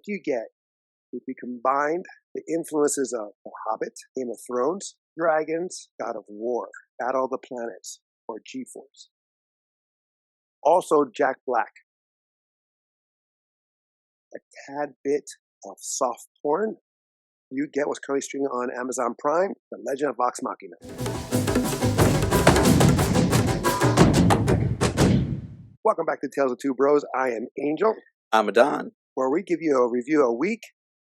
do you get if you combined the influences of The Hobbit, Game of Thrones, Dragons, God of War, Battle of the Planets, or G-Force? Also, Jack Black. A tad bit of soft porn. You get what's currently streaming on Amazon Prime, The Legend of Vox Machina. Welcome back to Tales of Two Bros. I am Angel. I'm Adon. Where we give you a review a week,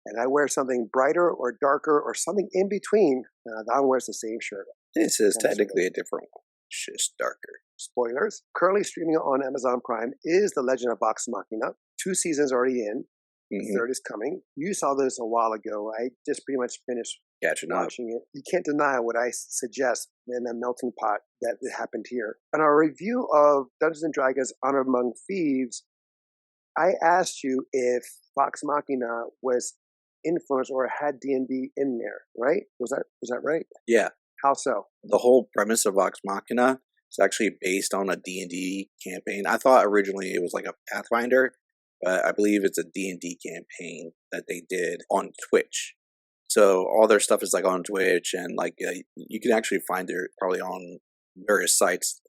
and I wear something brighter or darker or something in between. Don wears the same shirt. This is technically a different one. It's just darker. Spoilers. Currently streaming on Amazon Prime is The Legend of Vox Machina. 2 seasons already in. The third is coming. You saw this a while ago. I just pretty much finished watching it. You can't deny what I suggest in a melting pot that it happened here. In our review of Dungeons & Dragons Honor Among Thieves, I asked you if Vox Machina was influenced or had D&D in there, right? Was that right? Yeah. How so? The whole premise of Vox Machina is actually based on a D&D campaign. I thought originally it was like a Pathfinder, but I believe it's a D&D campaign that they did on Twitch. So all their stuff is like on Twitch, and like you can actually find it probably on various sites.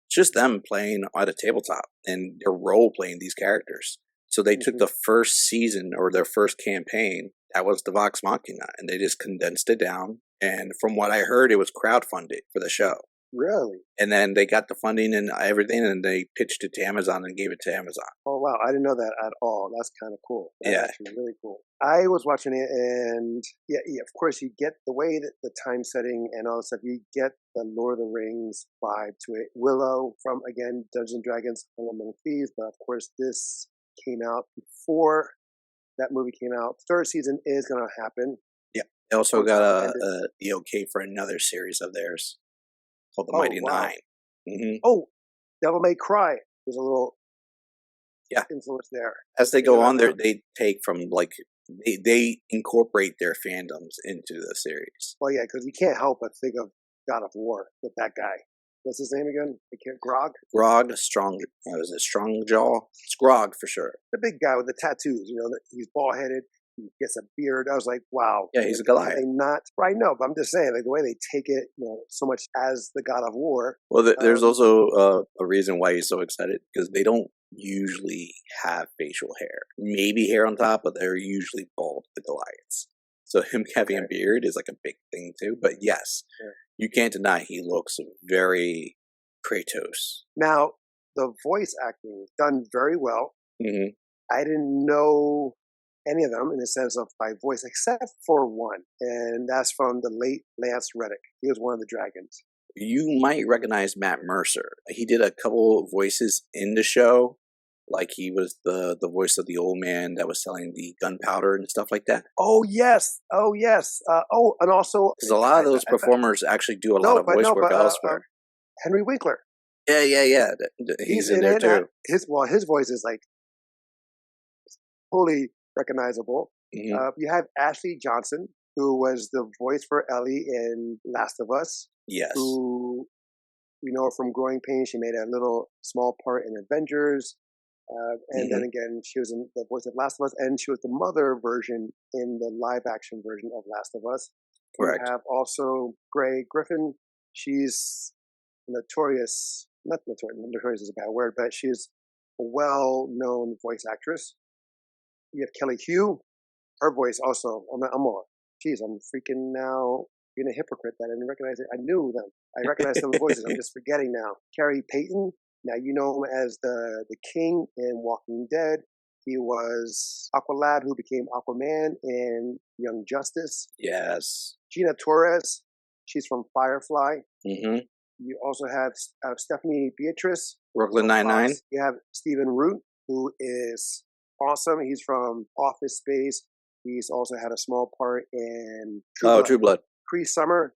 It's just them playing at a tabletop, and they're role playing these characters. So they took the first season or their first campaign, that was the Vox Machina, and they just condensed it down. And from what I heard, it was crowdfunded for the show. Really? And then they got the funding and everything, and they pitched it to Amazon and gave it to Amazon. Oh, wow. I didn't know that at all. That's kind of cool. That's actually really cool. I was watching it, and yeah, of course, you get the way that the time setting and all that stuff, you get the Lord of the Rings vibe to it. Willow from, again, Dungeons & Dragons Among Thieves, but of course, this came out before that movie came out. Third season is going to happen. Yeah. They also got the okay for another series of theirs called The Mighty Nine. Mm-hmm. Oh, Devil May Cry. There's a little influence there. As they go on, they take from like they incorporate their fandoms into the series. Well, yeah, because you can't help but think of God of War with that guy. What's his name again? Grog? Grog, was it Strongjaw? It's Grog for sure. The big guy with the tattoos, he's bald-headed. He gets a beard. I was like, wow. Yeah, he's a Goliath. Right, no, but I'm just saying, like the way they take it, so much as the God of War. Well, there's also a reason why he's so excited, because they don't usually have facial hair. Maybe hair on top, but they're usually bald, the Goliaths. So him having a beard is like a big thing too. But yes, you can't deny he looks very Kratos. Now, the voice acting done very well. Mm-hmm. I didn't know any of them in the sense of by voice, except for one, and that's from the late Lance Reddick. He was one of the dragons. You might recognize Matt Mercer. He did a couple of voices in the show, like he was the voice of the old man that was selling the gunpowder and stuff like that. Oh yes. And also because a lot of those performers actually do a lot of voice work elsewhere. Henry Winkler. Yeah. He's in there too. His voice is like fully recognizable. Mm-hmm. You have Ashley Johnson, who was the voice for Ellie in Last of Us. Yes. Who, from Growing Pains, she made a little small part in Avengers. And then again, she was in the voice of Last of Us, and she was the mother version in the live-action version of Last of Us. Correct. We have also Grey Griffin. She's notorious is a bad word, but she's a well-known voice actress. You have Kelly Hu. Her voice also, I'm freaking now being a hypocrite that I didn't recognize it. I knew them. I recognize some voices. I'm just forgetting now. Carrie Payton. Now, you know him as the King in Walking Dead. He was Aqualad, who became Aquaman in Young Justice. Yes. Gina Torres. She's from Firefly. Mm-hmm. You also have Stephanie Beatrice. Brooklyn Nine-Nine. You have Stephen Root, who is awesome. He's from Office Space. He's also had a small part in True Blood. Cree Summer,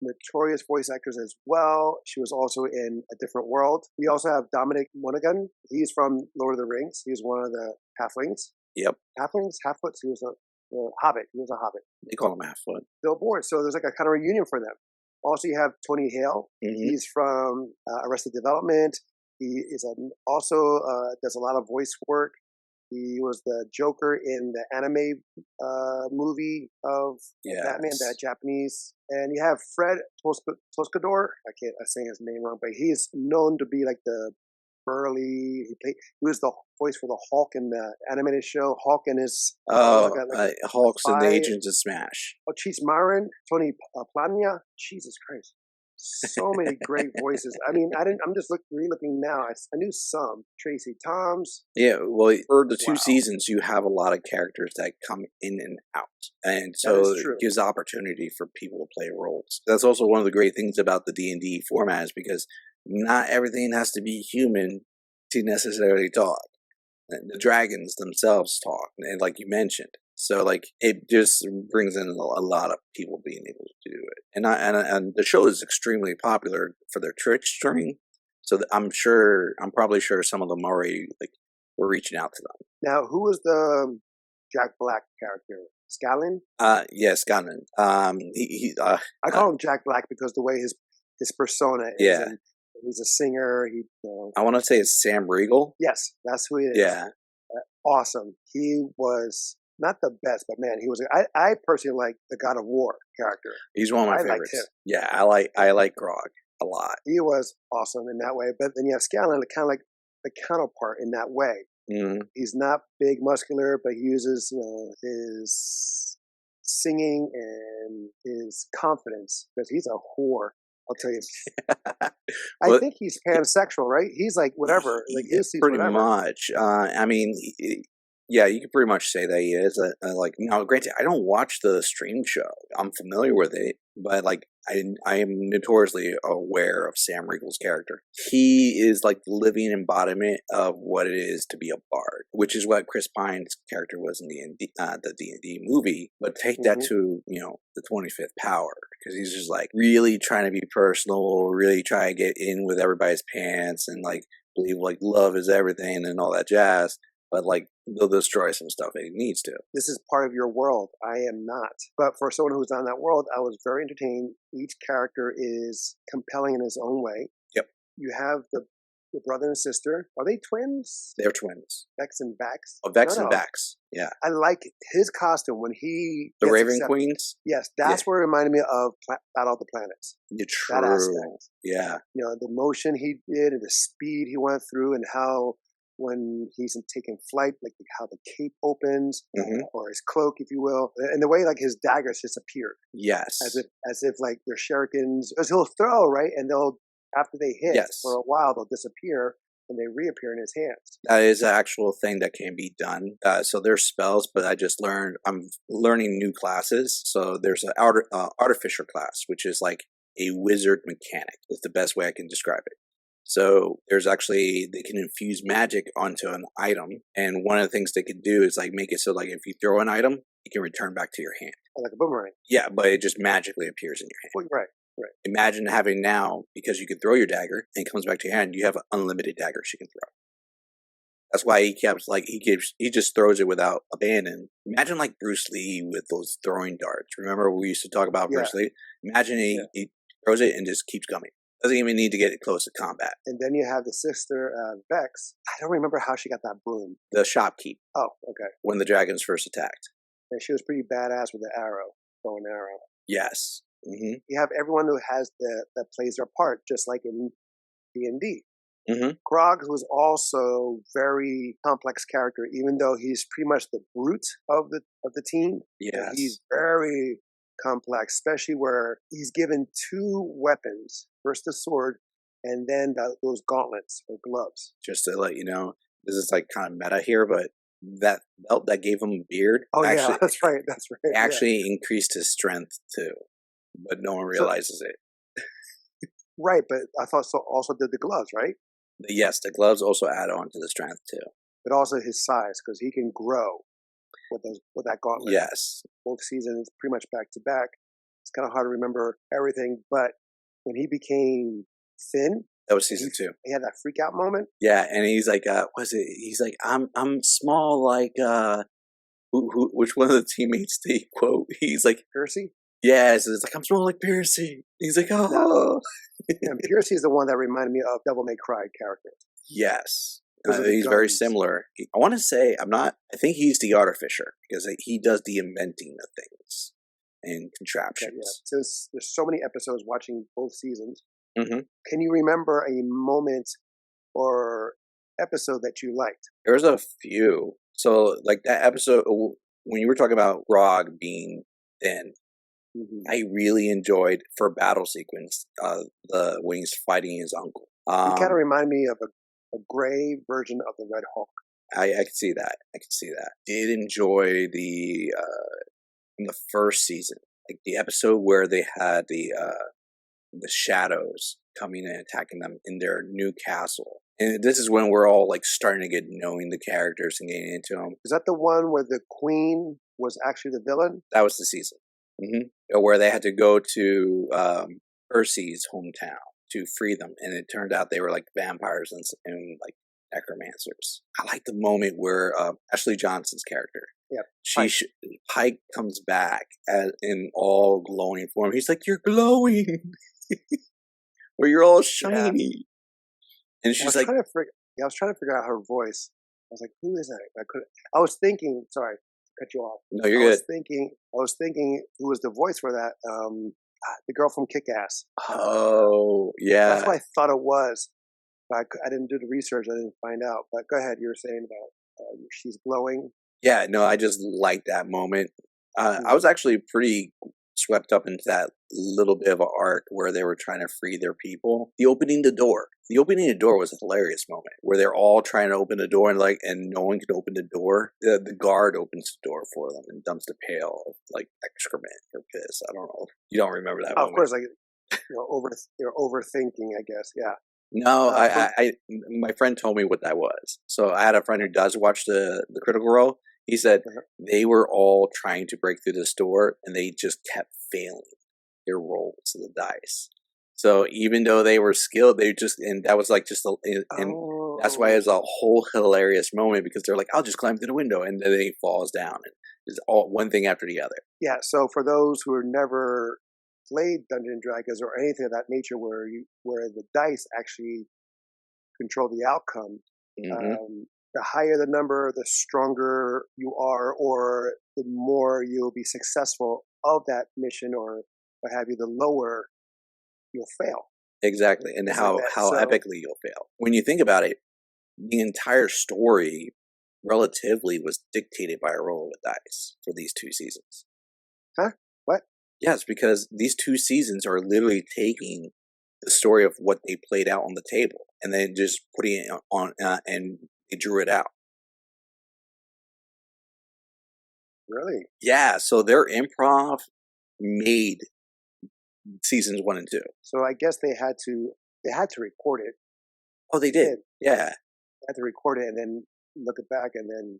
notorious voice actress as well. She was also in A Different World. We also have Dominic Monaghan. He's from Lord of the Rings. He's one of the halflings. Yep. Halflings? Halfwits? He was a hobbit. He was a hobbit. They call him Halffoot. Bill Board. So there's like a kind of reunion for them. Also, you have Tony Hale. Mm-hmm. He's from Arrested Development. He is also does a lot of voice work. He was the Joker in the anime movie of Batman, that Yes. Japanese. And you have Fred Toscador. I'm saying his name wrong, but he's known to be like the burly. He was the voice for the Hulk in the animated show. Hulk and his Oh, like Hawks and the spy. Agents of Smash. Oh, Cheese Marin, Tony Plania. Jesus Christ. So many great voices. I mean, I'm just re-looking now. I knew some. Tracy Toms. Yeah, well, for the two Wow, seasons, you have a lot of characters that come in and out, and that so is it true. gives opportunity for people to play roles. That's also one of the great things about the D&D format, is because not everything has to be human to necessarily talk. And the dragons themselves talk, and like you mentioned. So like it just brings in a lot of people being able to do it, and the show is extremely popular for their Twitch streaming. So I'm probably sure some of them already like were reaching out to them. Now, who was the Jack Black character? Scallon? Yes, Gunnan. I call him Jack Black because the way his persona is, Yeah, and he's a singer. I want to say it's Sam Riegel. Yes, that's who he is. Yeah, Awesome. He was not the best, but man, he was. I personally like the God of War character. he's one of my I liked favorites. him. Yeah, I like Grog a lot. He was awesome in that way. But then you have Scallon, kind of like the counterpart in that way. Mm. He's not big, muscular, but he uses his singing and his confidence because he's a whore. I'll tell you. I think he's pansexual, right? He's like whatever, like Yeah, he sees pretty whatever. much. I mean, yeah, you can pretty much say that he is. Like now, granted, I don't watch the stream show. I'm familiar with it, but like I am notoriously aware of Sam Riegel's character. He is like the living embodiment of what it is to be a bard, which is what Chris Pine's character was in the D&D movie. But take that to the 25th power, because he's just like really trying to be personal, really trying to get in with everybody's pants, and like believe like love is everything and all that jazz. But like they'll destroy some stuff if he needs to. This is part of your world. I am not. But for someone who's not in that world, I was very entertained. Each character is compelling in his own way. Yep. You have the brother and sister. Are they twins? They're twins. Vex and Bax? Oh, Vex and Bax. Yeah. I like his costume when he the Raven Queens. Yes, that's what reminded me of Battle of the Planets. True. That aspect. Yeah. The motion he did and the speed he went through, and how when he's taking flight, like how the cape opens, or his cloak, if you will, and the way like his daggers just appeared. Yes. As if like they're shurikens, because he'll throw, right, and they'll, after they hit for a while, they'll disappear and they reappear in his hands. That is an actual thing that can be done. So there's spells, but I'm learning new classes. So there's an artificer class, which is like a wizard mechanic. Is the best way I can describe it. So they can infuse magic onto an item, and one of the things they can do is like make it so like if you throw an item, it can return back to your hand. Like a boomerang. Yeah, but it just magically appears in your hand. Right. Imagine having now, because you can throw your dagger and it comes back to your hand, you have unlimited daggers you can throw. That's why he just throws it without abandon. Imagine like Bruce Lee with those throwing darts. Remember we used to talk about Bruce Lee? Imagine he throws it and just keeps coming. Doesn't even need to get it close to combat. And then you have the sister, Vex. I don't remember how she got that broom. The shopkeep. Oh, okay. When the dragons first attacked. And she was pretty badass with the bow and arrow. Yes. Mm-hmm. You have everyone who has that plays their part, just like in D&D. Grog, who's also very complex character, even though he's pretty much the brute of the team. Yes. He's very complex, especially where he's given two weapons. First the sword, and then those gauntlets or gloves. Just to let you know, this is like kind of meta here, but that belt that gave him a beard. Yeah, that's right. Actually increased his strength too, but no one realizes it. Right, but I thought so. Also did the gloves, right? Yes, the gloves also add on to the strength too. But also his size, because he can grow with that gauntlet. Yes. Both seasons pretty much back to back. It's kind of hard to remember everything, but when he became thin, that was season 2. He had that freak out moment. Yeah, and he's like, he's like, I'm small like which one of the teammates did he quote? He's like, Percy? Yes, it's like, I'm small like Percy. He's like, oh. And Percy is the one that reminded me of Devil May Cry character. Yes. Because of the He's very guns. similar. I want to say I'm not. I think he's the artificer because he does the inventing of things and Okay, yeah. contraptions. Since there's so many episodes watching both seasons, Hmm. can you remember a moment or episode that you liked? There's a few. So like that episode when you were talking about Grog being thin, Hmm. I really enjoyed for battle sequence the when he's fighting his uncle. He kind of reminded me of a gray version of the Red Hulk. I can see that. I can see that. Did enjoy the in the first season, like the episode where they had the shadows coming and attacking them in their new castle. And this is when we're all like starting to get knowing the characters and getting into them. Is that the one where the queen was actually the villain? That was the season. Where they had to go to Percy's hometown to free them, and it turned out they were like vampires and like necromancers. I like the moment where Ashley Johnson's character, Yeah, she Pike comes back in all glowing form. He's like, "You're glowing, where you're all yeah. shiny," and she's I like, was trying to figure out her voice. I was like, who is that? I couldn't. I was thinking. Sorry, to cut you off. "No, you're good." I was thinking who was the voice for that? The girl from Kick Ass. Oh, That's yeah. what I thought it was. But I didn't do the research. I didn't find out. But go ahead. You were saying about she's glowing. Yeah, no, I just like that moment. I Mhm. was actually pretty swept up into that little bit of an arc where they were trying to free their people. The opening the door was a hilarious moment where they're all trying to open the door and no one can open the door. The guard opens the door for them and dumps the pail of like excrement or piss. I don't know. You don't remember that Oh, of moment? course, you're overthinking. I guess. Yeah. No, From my friend told me what that was. So I had a friend who does watch the Critical Role. He said uh they were all trying to break through this door, and they just kept failing their rolls of the dice. So even though they were skilled, and that was like and that's why Oh, it's a whole hilarious moment because they're like, "I'll just climb through the window," and then he falls down, and it's all one thing after the other. yeah. So for those who are never played Dungeons and Dragons or anything of that nature, where the dice actually control the outcome, Hmm. the higher the number, the stronger you are, or the more you'll be successful of that mission, or what have you, the lower you'll fail. Exactly, and It's like that. how So, epically you'll fail when you think about it. The entire story relatively was dictated by a roll of the dice for these two seasons. huh? What? Yes, because these two seasons are literally taking the story of what they played out on the table and then just putting it on and they drew it out. Really? Yeah, so their improv made seasons 1 and 2. So I guess they had to record it. Oh, they They did. did. Yeah. They had to record it and then look it back and then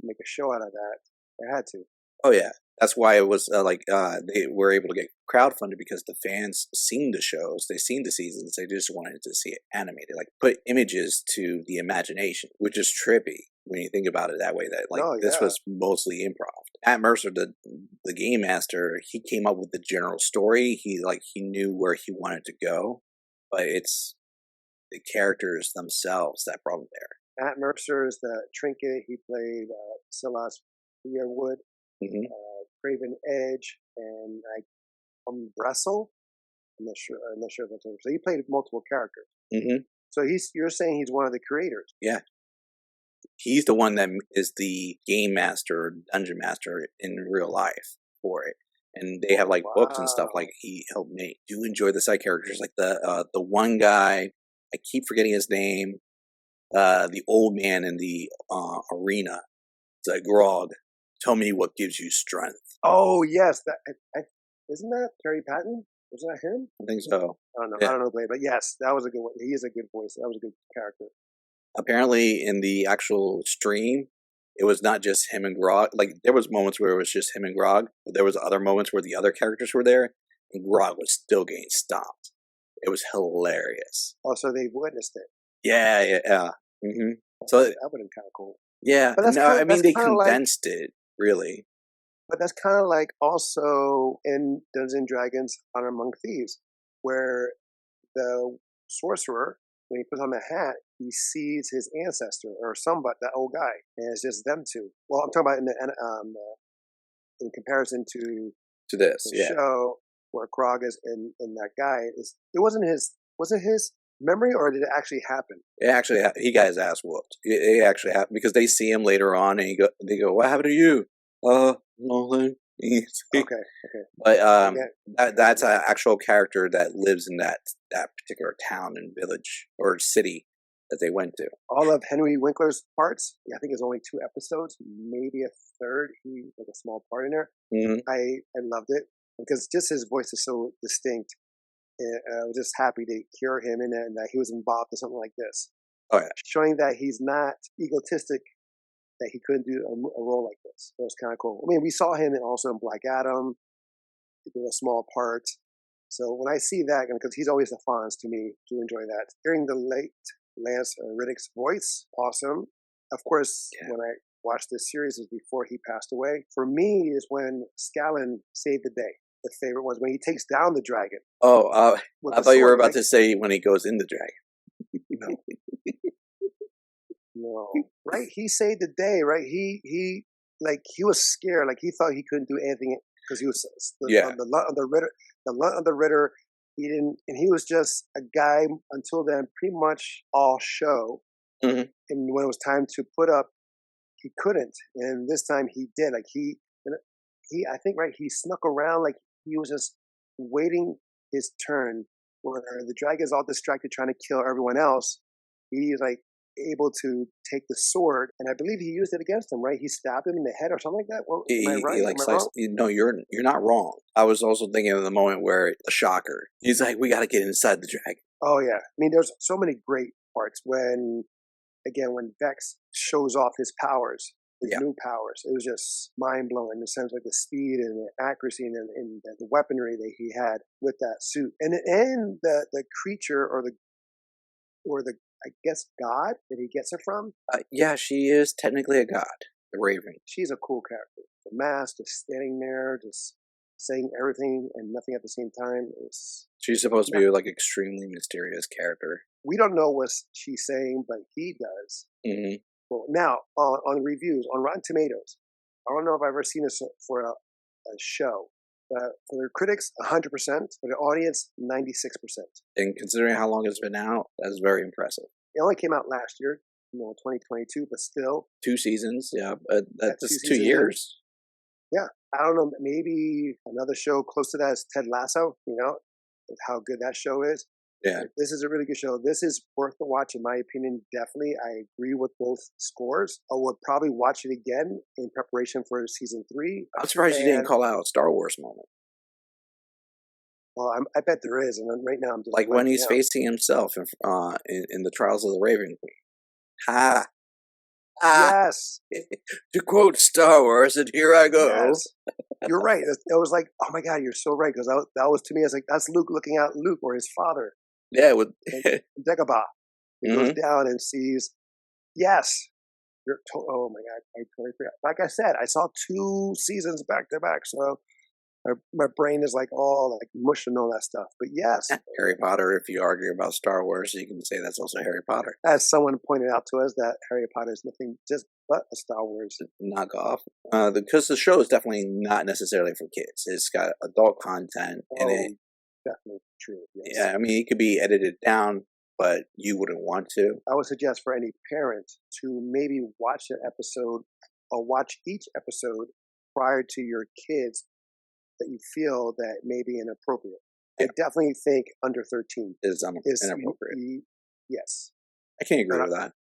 make a show out of that. They had to. Oh yeah, that's why it was they were able to get crowdfunded because the fans seen the shows, they seen the seasons, they just wanted to see it animated, like put images to the imagination, which is trippy when you think about it that way. That like Oh this yeah. was mostly improv. Matt Mercer, the game master, he came up with the general story. He knew where he wanted to go, but it's the characters themselves that brought him there. Matt Mercer is the Trinket. He played Silas Yearwood, Hmm. Craven Edge, and Brestle. I'm not sure if that's him. So he played multiple characters. Hmm. So you're saying he's one of the creators. Yeah. He's the one that is the game master, dungeon master in real life for it. And they have like books and stuff like Wow. he helped make. Do enjoy the side characters like the one guy, I keep forgetting his name, the old man in the arena. It's like Grog. Tell me what gives you strength. Oh yes, isn't that Terry Patton? Was that him? I think so. I don't know. I Yeah. don't know, Blade, but yes, that was a good one. He is a good voice. That was a good character. Apparently in the actual stream, it was not just him and Grog. Like there was moments where it was just him and Grog, but there was other moments where the other characters were there, and Grog was still getting stomped. It was hilarious. Also, they witnessed it. Yeah, yeah, yeah. So That would have been kind of cool. yeah, But no, I mean that's they kind of like condensed it really. But that's kind of like also in Dungeons and Dragons Honor Among Thieves, where the sorcerer, when he puts on the hat, he sees his ancestor or somebody, that old guy, and it's just them two. Well, I'm talking about in comparison To this, the yeah. show where Krog is and that guy is. It wasn't his memory, or did it actually happen? It actually, he got his ass whooped. It actually happened because they see him later on, and they go, "What happened to you?" Nothing. Okay, okay. But Again, that's an actual character that lives in that particular town and village or city that they went to. all of Henry Winkler's parts. Yeah, I think it's only 2 episodes, maybe a third. He like a small part in there. Hmm. I loved it because just his voice is so distinct. And I was just happy to hear him in it and that he was involved in something like this, Oh yeah, showing that he's not egotistic, that he couldn't do a role like this. It was kind of cool. I mean, we saw him also in Black Adam, doing a small part. So when I see that, because he's always a Fonz to me, do enjoy that. Hearing the late Lance Riddick's voice, awesome. Of course, yeah. when I watched this series, it was before he passed away. For me, is when Scallon saved the day. The favorite was when he takes down the dragon. Oh, I thought you were about Right? to say when he goes in the dragon. No, no, right? He saved the day, right? He like he was scared, like he thought he couldn't do anything because he was Yeah. the lunt of the Ritter, the lunt of the Ritter. He didn't, and he was just a guy until then, pretty much all show. Hmm. And when it was time to put up, he couldn't, and this time he did. Like I think, right, he snuck around, like he was just waiting his turn. Where the dragon's all distracted trying to kill everyone else, he's like able to take the sword, and I believe he used it against him. Right, he stabbed him in the head or something like that. Well, am I He right? like Am I sliced. wrong? No, you're not wrong. I was also thinking of the moment where the shocker. He's like, "We got to get inside the dragon." Oh yeah, I mean, there's so many great parts when, again, when Vex shows off his powers, his Yeah. new powers. It was just mind blowing in the sense like the speed and the accuracy and the weaponry that he had with that suit, and the creature or the I guess god that he gets it from. Yeah, she is technically a god, the Raven. She's a cool character. The mask, just standing there, just saying everything and nothing at the same time. It's She's supposed to not, be like extremely mysterious character. we don't know what she's saying, but he does. Hmm. Well, now on reviews on Rotten Tomatoes, I don't know if I've ever seen this for a show. For the critics, 100%. For the audience, 96%. And considering how long it's been out, that's very impressive. It only came out last year, 2022, but still. 2 seasons, yeah, but that's 2 2 seasons years. Yeah, I don't know. Maybe another show close to that is Ted Lasso. How good that show is. Yeah, This is a really good show. This is worth the watch, in my opinion. Definitely, I agree with both scores. I would probably watch it again in preparation for season 3. I'm surprised you didn't call out a Star Wars moment, Well, I bet there is, and right now I'm just like when he's out. facing himself in the Trials of the Raven Queen. Ha! Ah! Yes, To quote Star Wars, and here I go. yes, you're right. It was like, oh my god, you're so right, because that was to me. It's like that's Luke looking at Luke or his father, Yeah, with Dagobah. He Mhm. goes down and sees. Yes, oh my god, I totally forgot. Like I said, I saw 2 seasons back to back, so my brain is like all like mush and all that stuff. But yes, Harry Potter. If you argue about Star Wars, you can say that's also Harry Potter. as someone pointed out to us, that Harry Potter is nothing just but a Star Wars. Knockoff. Because the show is definitely not necessarily for kids. It's got adult content in it. Definitely true. Yes. Yeah, I mean, it could be edited down, but you wouldn't want to. I would suggest for any parent to maybe watch an episode or watch each episode prior to your kids that you feel that may be inappropriate. Yeah. I definitely think under 13 Is is inappropriate. yes. I can't agree with that.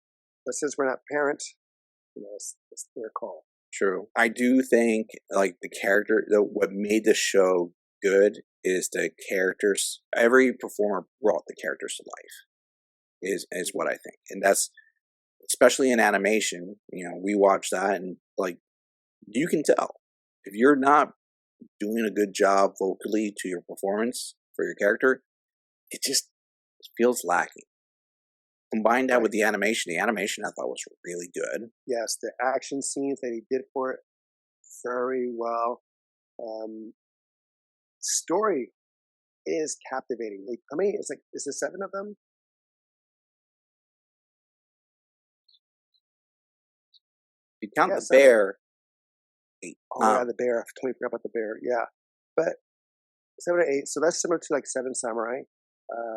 But since we're not parents, it's their call. True. I do think like the character, what made the show good is the characters. Every performer brought the characters to life. Is what I think, and that's especially in animation. We watch that, and like you can tell if you're not doing a good job vocally to your performance for your character, it just feels lacking. Combine that with the animation I thought was really good. Yes, the action scenes that he did for it, very well. Story is captivating. Like, how many? It's like, is there 7 of them? you count Yeah, the 7. bear, 8. Oh yeah, the bear. I totally forgot about the bear. Yeah, but 7 or 8. So that's similar to like Seven Samurai,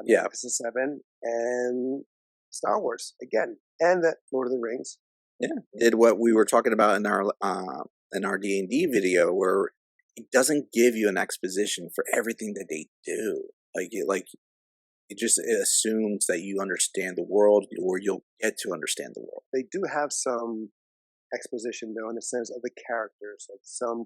Yeah, Magnificent Seven, and Star Wars again, and the Lord of the Rings. yeah. Did what we were talking about in our D&D video, where it doesn't give you an exposition for everything that they do. It just it assumes that you understand the world, or you'll get to understand the world. They do have some exposition though, in the sense of the characters, like some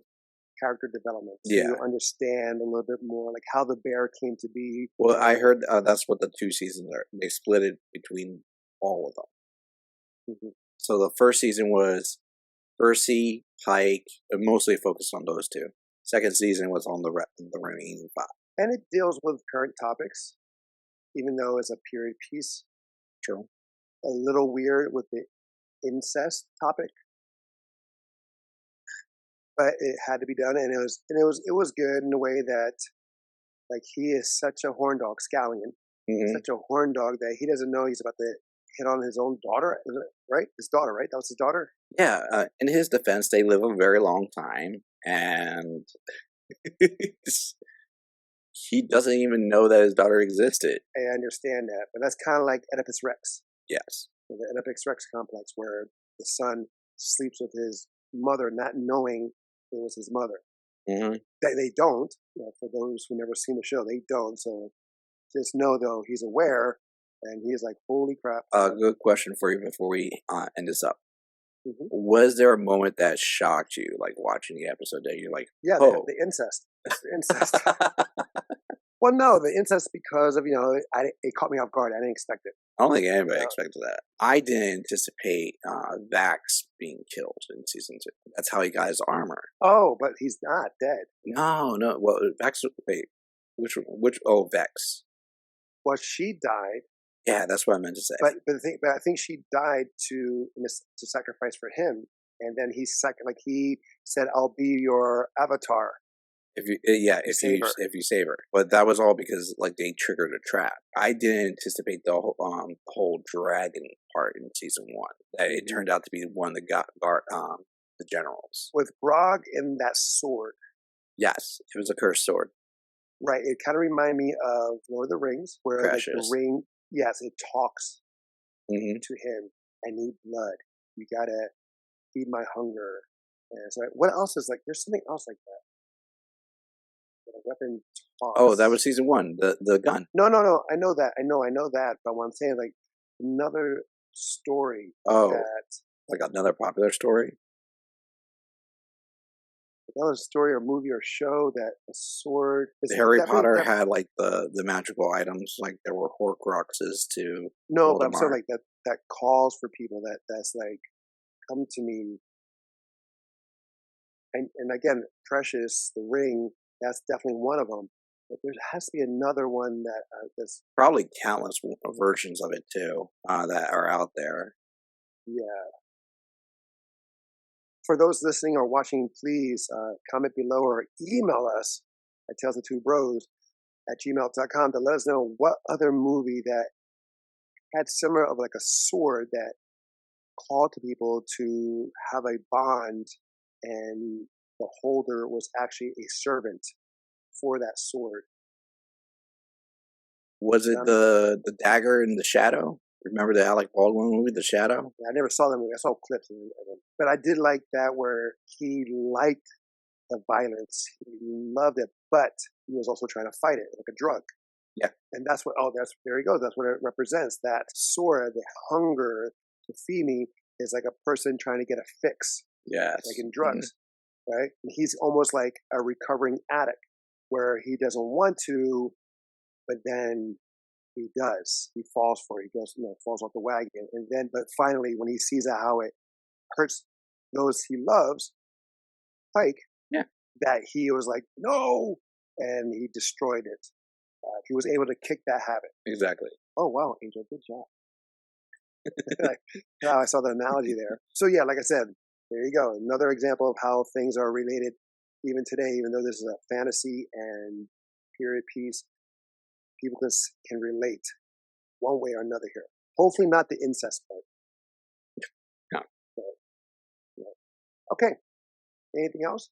character development, so Yeah. you understand a little bit more, like how the bear came to be. Well, I heard that's what the 2 seasons are. They split it between all of them. Mhm. So the first season was Percy, Pike, mostly focused on those 2. Second season was on the remaining 5. And it deals with current topics, even though it's a period piece. True. A little weird with the incest topic, but it had to be done, and it was good in a way that, like, he is such a horn dog, Scallion, Hmm. such a horn dog that he doesn't know he's about to hit on his own daughter, right? His daughter, right? That was his daughter. Yeah. In his defense, they live a very long time, and he doesn't even know that his daughter existed. I understand that, but that's kind of like Oedipus Rex, Yes. the Oedipus Rex complex, where the son sleeps with his mother, not knowing it was his mother. Hmm. They don't. You know, for those who never seen the show, they don't. So just know though he's aware, and he's like, "Holy crap!" Good question for you before we end this up. Hmm. Was there a moment that shocked you, like watching the episode, that you're like, Yeah, oh? the incest. It's the incest. Well, no, the incest because of it caught me off guard. I didn't expect it. I don't think anybody Uh, expected that. I didn't anticipate Vax being killed in season 2. That's how he got his armor. oh, but he's not dead. No, no. Well, Vax. Wait, which? Oh, Vex. Well, she died, Yeah, that's what I meant to say. but I think she died to sacrifice for him, and then he said, "I'll be your avatar." If you, yeah, Save her. if you save her, but that was all because like they triggered a trap. I didn't anticipate the whole dragon part in season 1. That it turned out to be one that got the generals. With Grog and that sword. Yes, it was a cursed sword. Right. It kind of reminded me of Lord of the Rings, where like the Precious. ring, yes, it talks Hmm. to him. I need blood. You gotta feed my hunger. And it's like, what else is like? There's something else like that. A weapon Oh, that was talks. season 1. The gun. No, no, no. I know that. I know that. But what I'm saying, like another story Oh, that like another popular story. another story or movie or show that a sword is Harry definitely Potter had like the magical items, like there were Horcruxes to no, but I'm saying Voldemort. like that calls for people that's like come to me. And again, Precious, the ring, that's definitely one of them. But there has to be another one that's Probably countless versions of it too that are out there. yeah. For those listening or watching, please comment below or email us at tales of 2 bros at gmail.com to let us know what other movie that had similar of like a sword that called to people to have a bond, and the holder was actually a servant for that sword. Was it Um, the dagger in the shadow? Remember the Alec Baldwin movie, The Shadow? I never saw that movie. I saw clips of it, but I did like that where he liked the violence. He loved it, but he was also trying to fight it like a drug. Yeah. And that's what. Oh, that's there you go. That's what it represents. That sword, the hunger to feed me, is like a person trying to get a fix, Yes. like in drugs, right? And he's almost like a recovering addict, where he doesn't want to, but then he does. He falls for it. He goes, falls off the wagon. And then, but finally, when he sees how it hurts those he loves, Pike, Yeah. that he was like, no, and he destroyed it. He was able to kick that habit. Exactly. Oh, wow, Angel, good job. Like, I saw the analogy there. So, yeah, like I said, there you go. Another example of how things are related even today, even though this is a fantasy and period piece, people can relate one way or another here. Hopefully not the incest part. No. But, Okay. Anything else?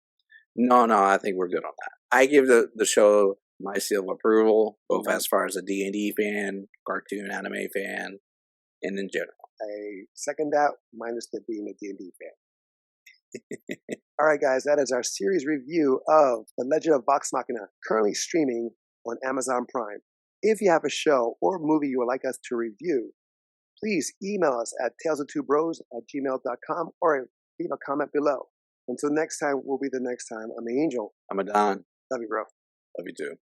No, I think we're good on that. I give the show my seal of approval, both Mhm. as far as a D&D fan, cartoon anime fan, and in general. I second that, minus the being a D&D fan. All right, guys, that is our series review of The Legend of Vox Machina, currently streaming on Amazon Prime. If you have a show or movie you would like us to review, please email us at talesoftvbros@gmail.com or leave a comment below. Until next time, will be the next time. I'm Angel. I'm a Don. Love you, bro. Love you too.